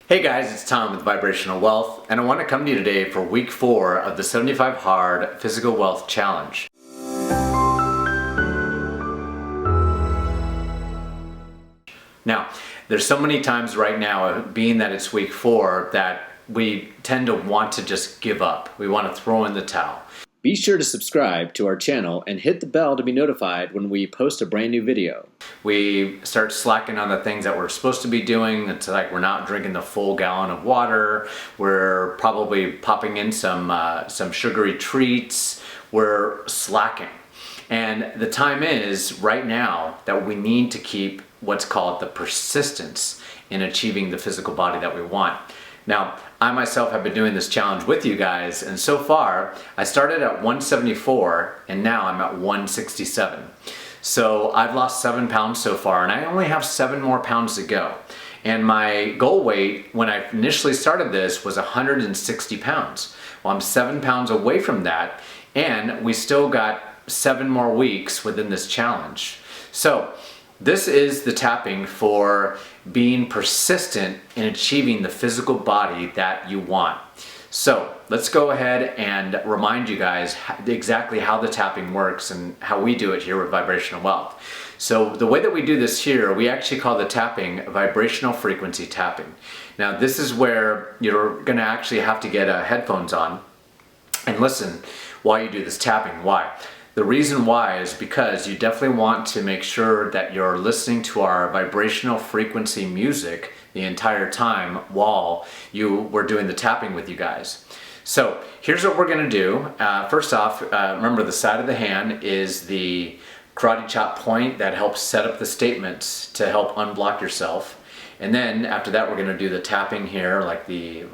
Hey guys, it's Tom with Vibrational Wealth, and I want to come to you today for week 4 of the 75 Hard Physical Wealth Challenge. Now, there's so many times right now, being that it's week 4, that we tend to want to just give up. We want to throw in the towel. Be sure to subscribe to our channel and hit the bell to be notified when we post a brand new video. We start slacking on the things that we're supposed to be doing. It's like we're not drinking the full gallon of water. We're probably popping in some sugary treats. We're slacking. And the time is right now that we need to keep what's called the persistence in achieving the physical body that we want. Now, I myself have been doing this challenge with you guys, and so far, I started at 174, and now I'm at 167. So I've lost 7 pounds so far, and I only have 7 more pounds to go. And my goal weight, when I initially started this, was 160 pounds. Well, I'm 7 pounds away from that, and we still got 7 more weeks within this challenge. So this is the tapping for being persistent in achieving the physical body that you want. So let's go ahead and remind you guys exactly how the tapping works and how we do it here with Vibrational Wealth. So the way that we do this here, we actually call the tapping vibrational frequency tapping. Now this is where you're gonna actually have to get headphones on and listen while you do this tapping. Why? The reason why is because you definitely want to make sure that you're listening to our vibrational frequency music the entire time while we're doing the tapping with you guys. So here's what we're gonna do. First off, remember the side of the hand is the karate chop point that helps set up the statements to help unblock yourself. And then after that, we're gonna do the tapping here, like the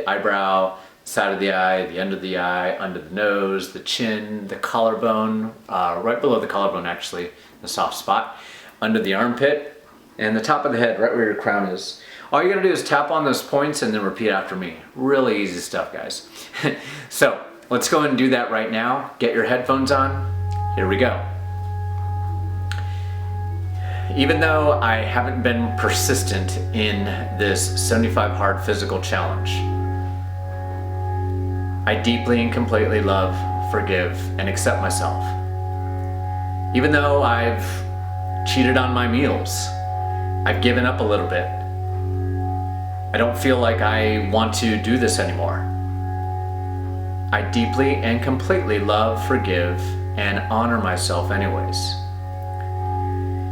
eyebrow, side of the eye, the end of the eye, under the nose, the chin, the collarbone, right below the collarbone actually, the soft spot, under the armpit, and the top of the head, right where your crown is. All you're gonna do is tap on those points and then repeat after me. Really easy stuff, guys. So let's go ahead and do that right now. Get your headphones on. Here we go. Even though I haven't been persistent in this 75 Hard Physical Challenge, I deeply and completely love, forgive, and accept myself. Even though I've cheated on my meals, I've given up a little bit. I don't feel like I want to do this anymore. I deeply and completely love, forgive, and honor myself anyways.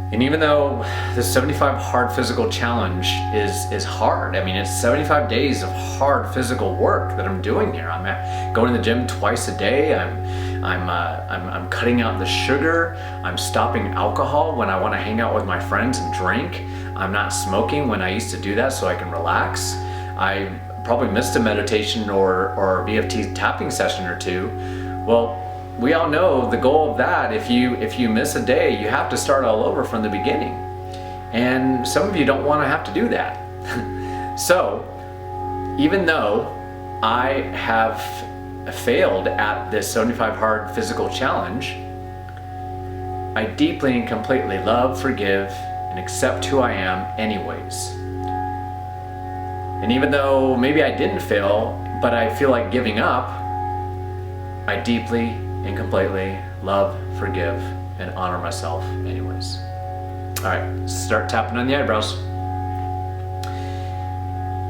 And even though the 75 Hard Physical Challenge is hard, I mean, it's 75 days of hard physical work that I'm doing here. I'm going to the gym twice a day. I'm cutting out the sugar. I'm stopping alcohol when I want to hang out with my friends and drink. I'm not smoking when I used to do that so I can relax. I probably missed a meditation or VFT tapping session or two. Well, we all know the goal of that. If you miss a day, you have to start all over from the beginning. And some of you don't want to have to do that. So, even though I have failed at this 75 Hard Physical Challenge, I deeply and completely love, forgive, and accept who I am anyways. And even though maybe I didn't fail, but I feel like giving up, I deeply and completely love, forgive, and honor myself anyways. All right, start tapping on the eyebrows.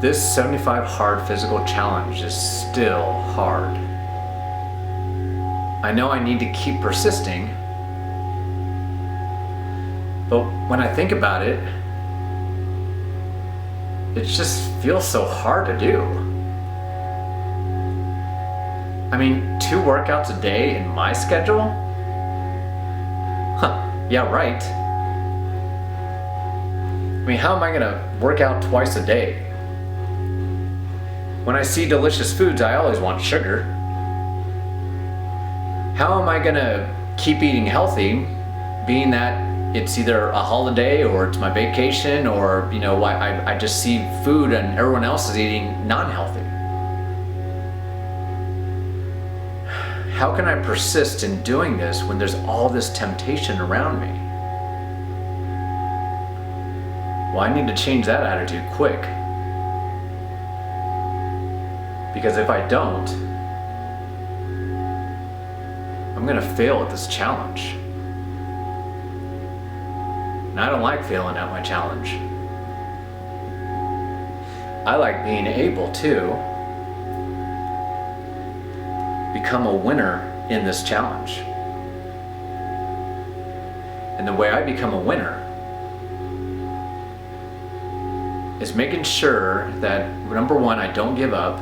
This 75 Hard Physical Challenge is still hard. I know I need to keep persisting, but when I think about it, it just feels so hard to do. I mean, 2 workouts a day in my schedule? Yeah, right. I mean, how am I gonna work out twice a day? When I see delicious foods, I always want sugar. How am I gonna keep eating healthy, being that it's either a holiday or it's my vacation, or, you know, I just see food and everyone else is eating non-healthy? How can I persist in doing this when there's all this temptation around me? Well, I need to change that attitude quick. Because if I don't, I'm gonna fail at this challenge. And I don't like failing at my challenge. I like being able to become a winner in this challenge. And the way I become a winner is making sure that, number one, I don't give up.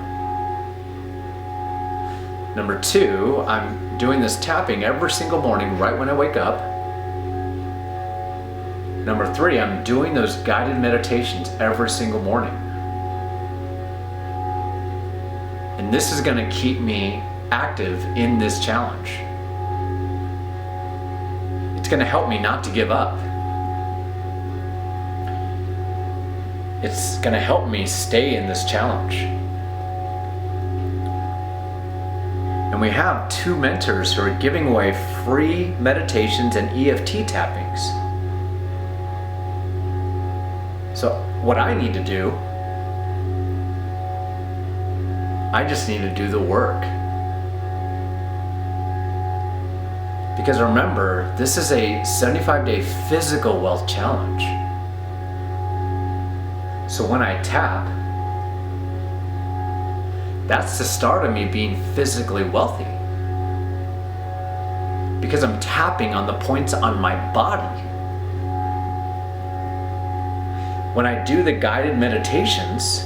Number two, I'm doing this tapping every single morning right when I wake up. Number three, I'm doing those guided meditations every single morning. And this is going to keep me active in this challenge. It's going to help me not to give up. It's going to help me stay in this challenge. And we have 2 mentors who are giving away free meditations and EFT tappings. So what I need to do, I just need to do the work. Because remember, this is a 75-day physical wealth challenge. So when I tap, that's the start of me being physically wealthy. Because I'm tapping on the points on my body. When I do the guided meditations,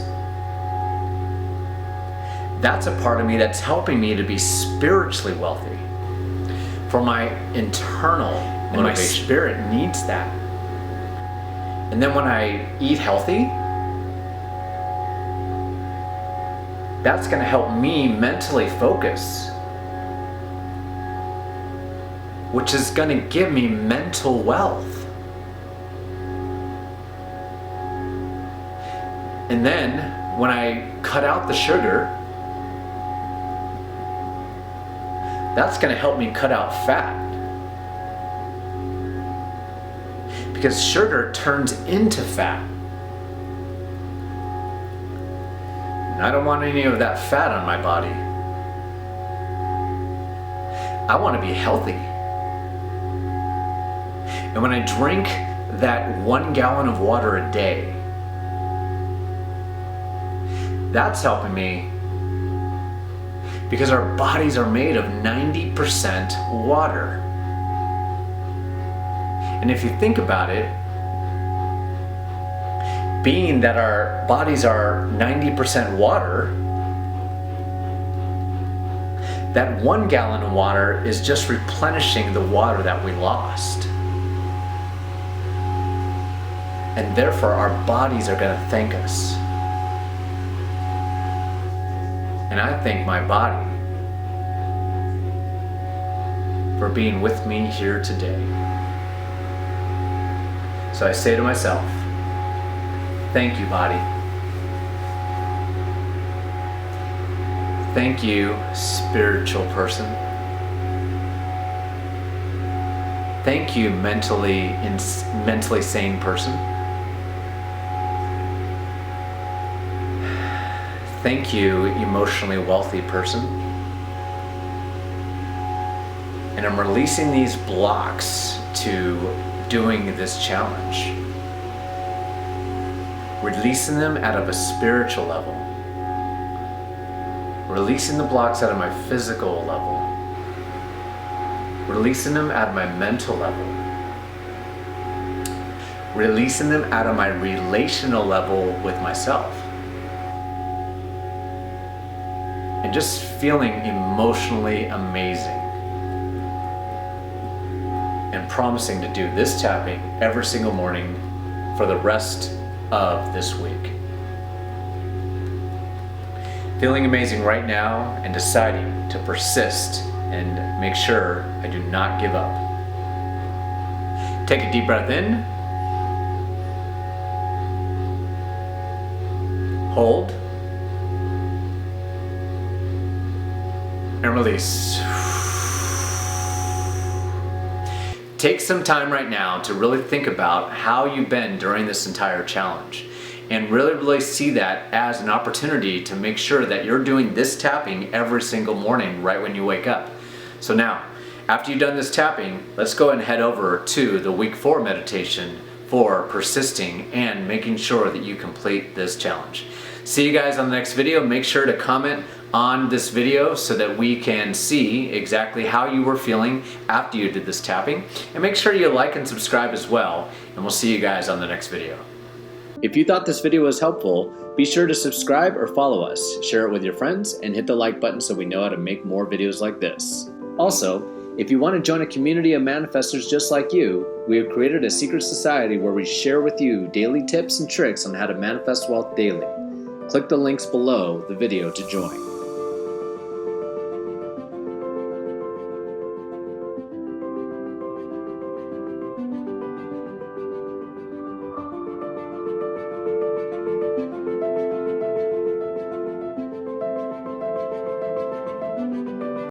that's a part of me that's helping me to be spiritually wealthy. For my internal motivation. And my spirit needs that. And then when I eat healthy, that's going to help me mentally focus, which is going to give me mental wealth. And then when I cut out the sugar, that's going to help me cut out fat. Because sugar turns into fat. And I don't want any of that fat on my body. I want to be healthy. And when I drink that 1 gallon of water a day, that's helping me. Because our bodies are made of 90% water. And if you think about it, being that our bodies are 90% water, that 1 gallon of water is just replenishing the water that we lost. And therefore our bodies are going to thank us. And I thank my body for being with me here today. So I say to myself, thank you, body. Thank you, spiritual person. Thank you, mentally sane person. Thank you, emotionally wealthy person. And I'm releasing these blocks to doing this challenge. Releasing them out of a spiritual level. Releasing the blocks out of my physical level. Releasing them out of my mental level. Releasing them out of my relational level with myself. And just feeling emotionally amazing. And promising to do this tapping every single morning for the rest of this week. Feeling amazing right now and deciding to persist and make sure I do not give up. Take a deep breath in. Hold. And release. Take some time right now to really think about how you've been during this entire challenge. and really see that as an opportunity to make sure that you're doing this tapping every single morning right when you wake up. So now, after you've done this tapping, let's go and head over to the week 4 meditation for persisting and making sure that you complete this challenge. See you guys on the next video. Make sure to comment on this video so that we can see exactly how you were feeling after you did this tapping. And make sure you like and subscribe as well. And we'll see you guys on the next video. If you thought this video was helpful, be sure to subscribe or follow us, share it with your friends, and hit the like button so we know how to make more videos like this. Also, if you want to join a community of manifestors just like you, we have created a secret society where we share with you daily tips and tricks on how to manifest wealth daily. Click the links below the video to join.